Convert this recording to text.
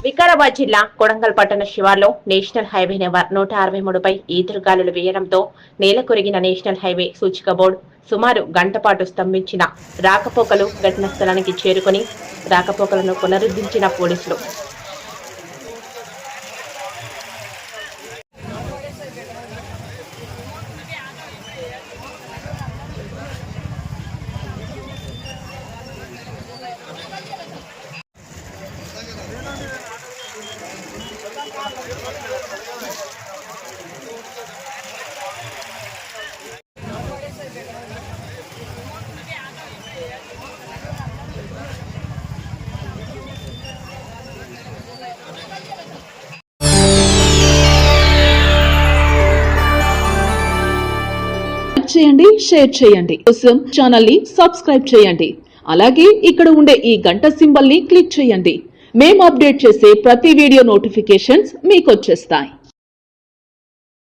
వికారాబాద్ జిల్లా కొడంగల్ పట్టణ శివార్లో national highway number 163పై ఈదురుగాలులు వేయడంతో నేల కొరిగిన నేషనల్ హైవే సూచిక బోర్డు సుమారు గంట పాటు స్తంభించిన రాకపోకలు ఘటనా స్థలానికి చేరుకుని రాకపోకలను పునరుద్ధరించిన పోలీసులు. చేయండి, షేర్ చేయండి. కోసం ఛానల్ ని సబ్స్క్రైబ్ చేయండి. అలాగే ఇక్కడ ఉండే ఈ గంట సింబల్ ని క్లిక్ చేయండి. మేము అప్డేట్ చేసే ప్రతి వీడియో నోటిఫికేషన్స్ మీకు వచ్చేస్తాయి.